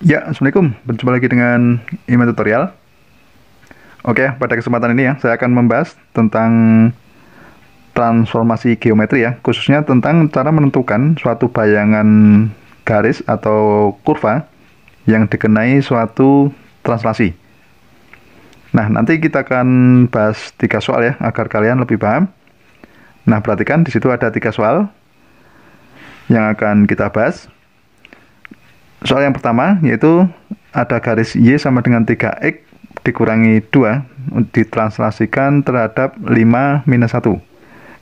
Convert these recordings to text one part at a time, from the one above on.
Ya, Assalamualaikum. Berjumpa lagi dengan Iman Tutorial. Oke, pada kesempatan ini ya, saya akan membahas tentang transformasi geometri ya, khususnya tentang cara menentukan suatu bayangan garis atau kurva yang dikenai suatu translasi. Nah, nanti kita akan bahas 3 soal ya, agar kalian lebih paham. Nah, perhatikan di situ ada 3 soal yang akan kita bahas. Soal yang pertama yaitu ada garis Y sama dengan 3X dikurangi 2 ditranslasikan terhadap 5 minus 1.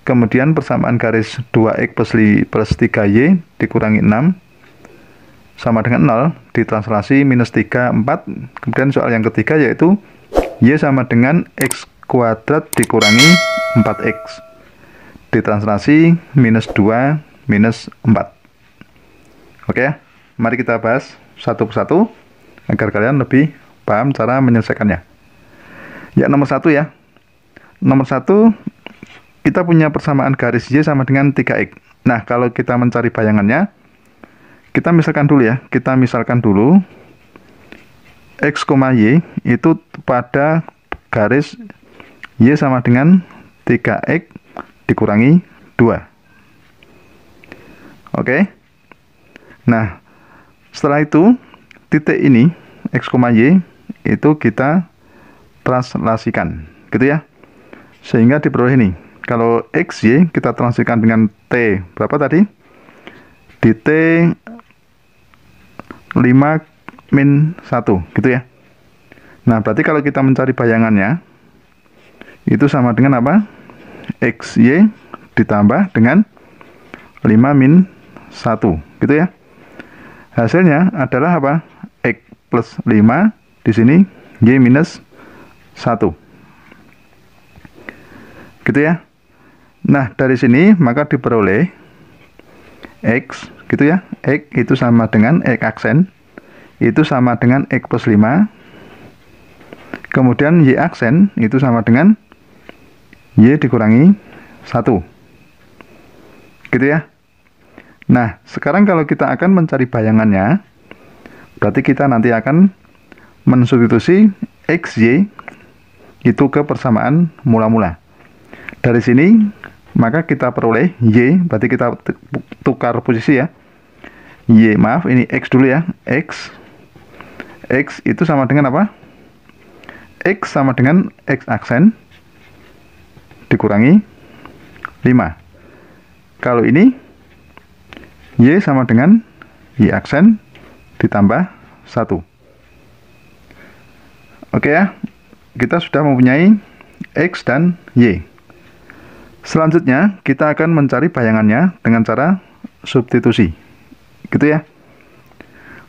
Kemudian persamaan garis 2X plus 3Y dikurangi 6 sama dengan 0 ditranslasi minus 3, 4. Kemudian soal yang ketiga yaitu Y sama dengan X kuadrat dikurangi 4X ditranslasi minus 2 minus 4. Oke ya. Mari kita bahas satu persatu agar kalian lebih paham cara menyelesaikannya. Ya, nomor 1 ya. Nomor 1 kita punya persamaan garis Y sama dengan 3X. Nah, kalau kita mencari bayangannya, kita misalkan dulu ya. Kita misalkan dulu X, Y itu pada garis Y sama dengan 3X dikurangi 2. Oke. Nah, setelah itu, titik ini, X, Y, itu kita translasikan, gitu ya. Sehingga diperoleh ini. Kalau X, Y, kita translasikan dengan T, berapa tadi? Di T 5 min 1, gitu ya. Nah, berarti kalau kita mencari bayangannya, itu sama dengan apa? X, Y, ditambah dengan 5 min 1, gitu ya. Hasilnya adalah apa? X plus 5, di sini Y minus 1. Gitu ya. Nah, dari sini maka diperoleh X, gitu ya. X itu sama dengan X aksen, itu sama dengan X plus 5. Kemudian Y aksen itu sama dengan Y dikurangi 1. Gitu ya. Nah, sekarang kalau kita akan mencari bayangannya, berarti kita nanti akan mensubstitusi X, Y itu ke persamaan mula-mula. Dari sini, maka kita peroleh Y, berarti kita tukar posisi ya. Y, maaf, ini X dulu ya. X itu sama dengan apa? X sama dengan X aksen dikurangi 5. Kalau ini Y sama dengan Y aksen ditambah 1. Oke ya, kita sudah mempunyai X dan Y. Selanjutnya, kita akan mencari bayangannya dengan cara substitusi. Gitu ya.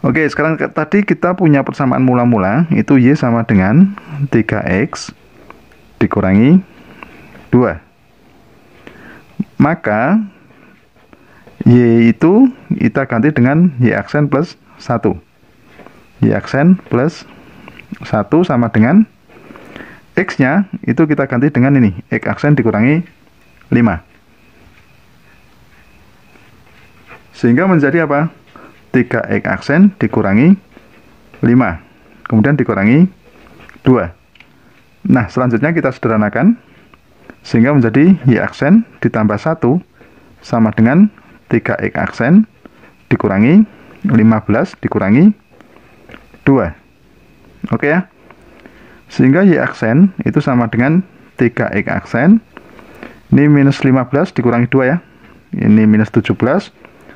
Oke, sekarang tadi kita punya persamaan mula-mula, itu Y sama dengan 3X dikurangi 2. Maka Y itu kita ganti dengan Y aksen plus 1. Y aksen plus 1 sama dengan X-nya itu kita ganti dengan ini, X aksen dikurangi 5. Sehingga menjadi apa? 3X aksen dikurangi 5. Kemudian dikurangi 2. Nah, selanjutnya kita sederhanakan. Sehingga menjadi Y aksen ditambah 1 sama dengan 3X aksen dikurangi 15 dikurangi 2. Oke ya. Sehingga Y aksen itu sama dengan 3X aksen. Ini minus 15 dikurangi 2 ya. Ini minus 17.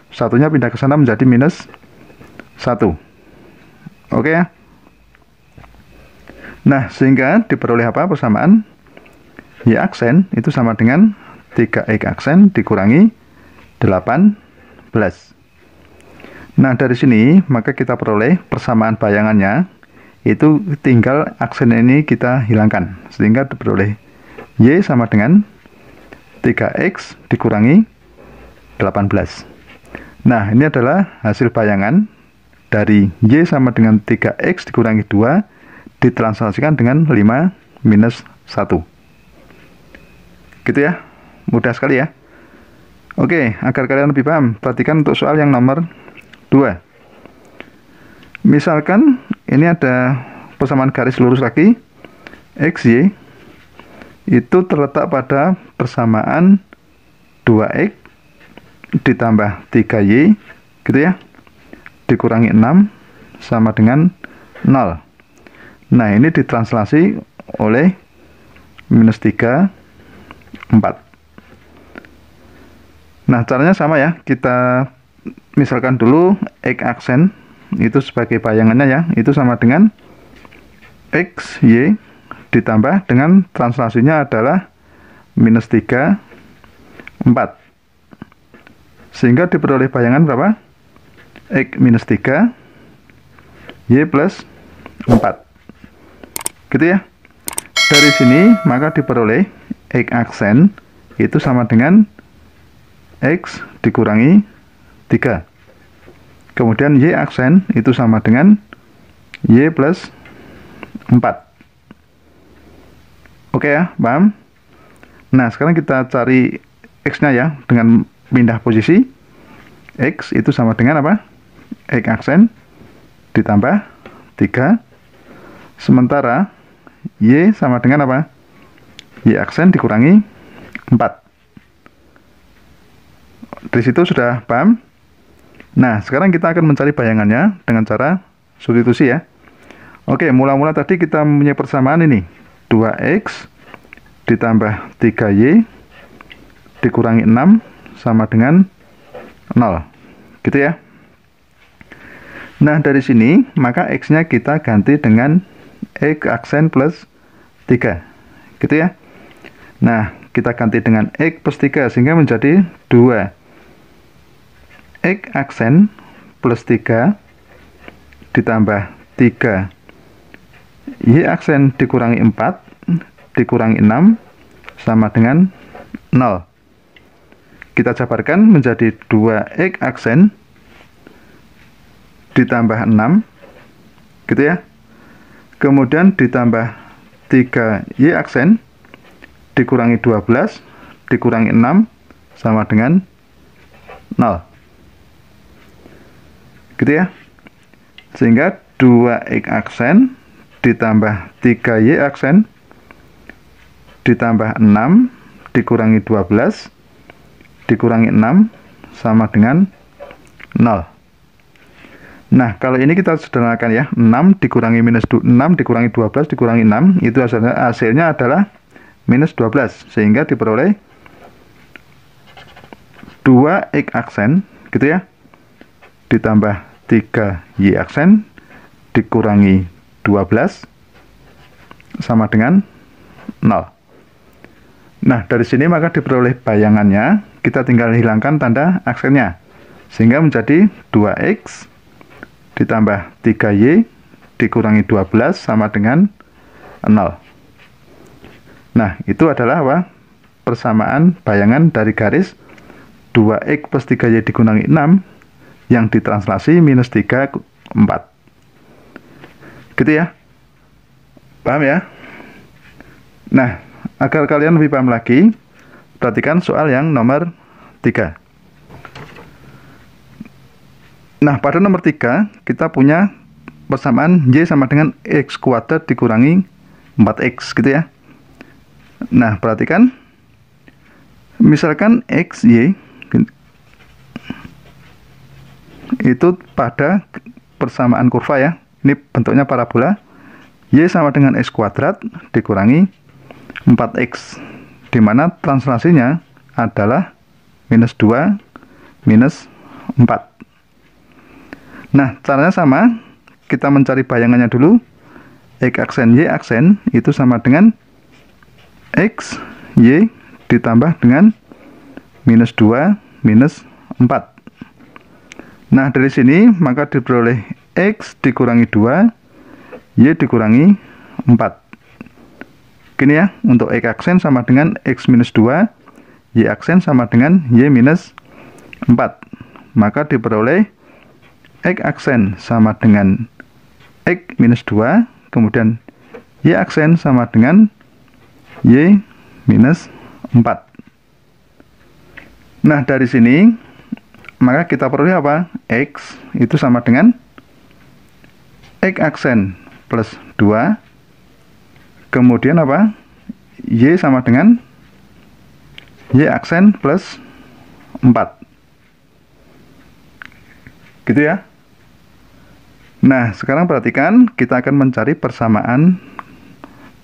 Satunya pindah ke sana menjadi minus 1. Oke ya. Nah, sehingga diperoleh apa? Persamaan Y aksen itu sama dengan 3X aksen dikurangi 18. Nah, dari sini maka kita peroleh persamaan bayangannya itu tinggal aksen ini kita hilangkan sehingga diperoleh Y sama dengan 3X dikurangi 18. Nah, ini adalah hasil bayangan dari Y sama dengan 3X dikurangi 2 ditranslasikan dengan 5 minus 1. Gitu ya, mudah sekali ya. Oke, agar kalian lebih paham, perhatikan untuk soal yang nomor 2. Misalkan ini ada persamaan garis lurus lagi, XY itu terletak pada persamaan 2X ditambah 3Y gitu ya, dikurangi 6 sama dengan 0. Nah, ini ditranslasi oleh minus 3, 4. Nah, caranya sama ya. Kita misalkan dulu X aksen itu sebagai bayangannya ya, itu sama dengan X, Y ditambah dengan translasinya adalah minus 3, 4. Sehingga diperoleh bayangan berapa? X minus 3, Y plus 4. Gitu ya. Dari sini maka diperoleh X aksen itu sama dengan X dikurangi 3. Kemudian Y aksen itu sama dengan Y plus 4. Oke ya, paham? Nah, sekarang kita cari X-nya ya, dengan pindah posisi. X itu sama dengan apa? X aksen ditambah 3. Sementara Y sama dengan apa? Y aksen dikurangi 4. Dari situ sudah paham? Nah, sekarang kita akan mencari bayangannya dengan cara substitusi ya. Oke, mula-mula tadi kita mempunyai persamaan ini. 2X ditambah 3Y dikurangi 6 sama dengan 0. Gitu ya. Nah, dari sini maka X-nya kita ganti dengan X aksen plus 3. Gitu ya. Nah, kita ganti dengan X plus 3 sehingga menjadi 2. X aksen plus 3 ditambah 3 Y aksen dikurangi 4 dikurangi 6 sama dengan 0. Kita jabarkan menjadi 2X aksen ditambah 6 gitu ya. Kemudian ditambah 3Y aksen dikurangi 12 dikurangi 6 sama dengan 0. Gitu ya. Sehingga 2X aksen ditambah 3Y aksen ditambah 6 dikurangi 12 dikurangi 6 sama dengan 0. Nah, kalau ini kita sederhanakan ya, 6 dikurangi minus 6 dikurangi 12 dikurangi 6 itu hasilnya adalah minus 12, sehingga diperoleh 2X aksen gitu ya ditambah 3Y aksen dikurangi 12 sama dengan 0. Nah, dari sini maka diperoleh bayangannya, kita tinggal hilangkan tanda aksennya. Sehingga menjadi 2X ditambah 3Y dikurangi 12 sama dengan 0. Nah, itu adalah apa? Persamaan bayangan dari garis 2X plus 3Y dikurangi 6 yang ditranslasi minus 3, 4. Gitu ya. Paham ya? Nah, agar kalian lebih paham lagi, perhatikan soal yang nomor 3. Nah, pada nomor 3, kita punya persamaan Y sama dengan X kuadrat dikurangi 4X, gitu ya. Nah, perhatikan. Misalkan X, Y, itu pada persamaan kurva ya. Ini bentuknya parabola. Y sama dengan X kuadrat dikurangi 4X, di mana translasinya adalah minus 2 minus 4. Nah, caranya sama. Kita mencari bayangannya dulu. X aksen Y aksen itu sama dengan X Y ditambah dengan minus 2 minus 4. Nah, dari sini maka diperoleh X dikurangi 2 Y dikurangi 4. Gini ya, untuk X aksen sama dengan X minus 2, Y aksen sama dengan Y minus 4. Maka diperoleh X aksen sama dengan X minus 2, kemudian Y aksen sama dengan Y minus 4. Nah, dari sini maka kita peroleh apa? X itu sama dengan X aksen plus 2, kemudian apa? Y sama dengan Y aksen plus 4. Gitu ya. Nah, sekarang perhatikan, kita akan mencari persamaan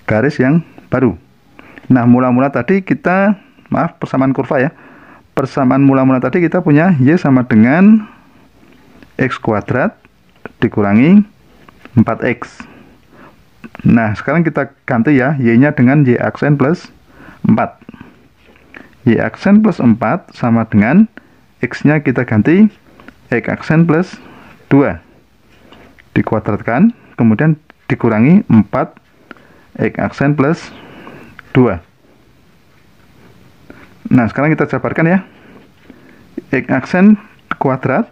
garis yang baru. Nah, mula-mula tadi kita, persamaan kurva ya. Persamaan mula-mula tadi kita punya Y sama dengan X kuadrat dikurangi 4X. Nah, sekarang kita ganti ya, Y-nya dengan Y aksen plus 4. Y aksen plus 4 sama dengan X-nya kita ganti X aksen plus 2. Dikuadratkan, kemudian dikurangi 4 X aksen plus 2. Nah, sekarang kita jabarkan ya. X aksen kuadrat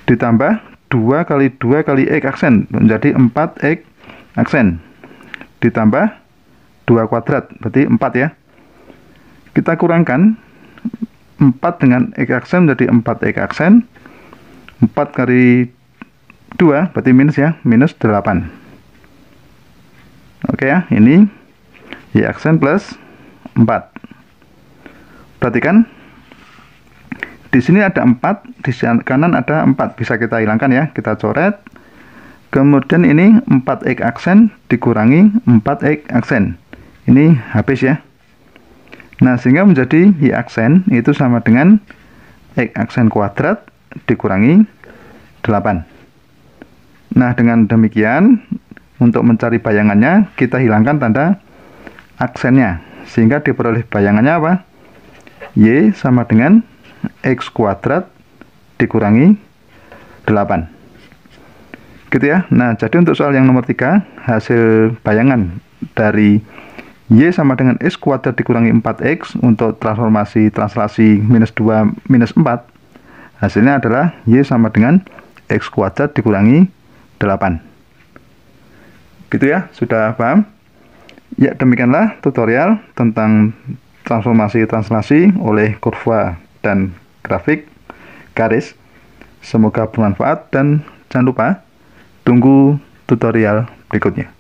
ditambah 2 kali 2 kali X aksen menjadi 4X aksen ditambah 2 kuadrat berarti 4 ya. Kita kurangkan 4 dengan X aksen menjadi 4X aksen. 4 kali 2 berarti minus ya, minus 8. Oke ya, ini Y aksen plus 4. Perhatikan, di sini ada 4, di kanan ada 4, bisa kita hilangkan ya, kita coret. Kemudian ini 4X aksen dikurangi 4X aksen. Ini habis ya. Nah, sehingga menjadi Y aksen itu sama dengan X aksen kuadrat dikurangi 8. Nah, dengan demikian, untuk mencari bayangannya, kita hilangkan tanda aksennya. Sehingga diperoleh bayangannya apa? Y sama dengan X kuadrat dikurangi 8. Gitu ya. Nah, jadi untuk soal yang nomor 3, hasil bayangan dari Y sama dengan X kuadrat dikurangi 4X untuk transformasi translasi minus 2 minus 4, hasilnya adalah Y sama dengan X kuadrat dikurangi 8. Gitu ya, sudah paham? Ya, demikianlah tutorial tentang transformasi translasi oleh kurva dan grafik garis. Semoga bermanfaat dan jangan lupa tunggu tutorial berikutnya.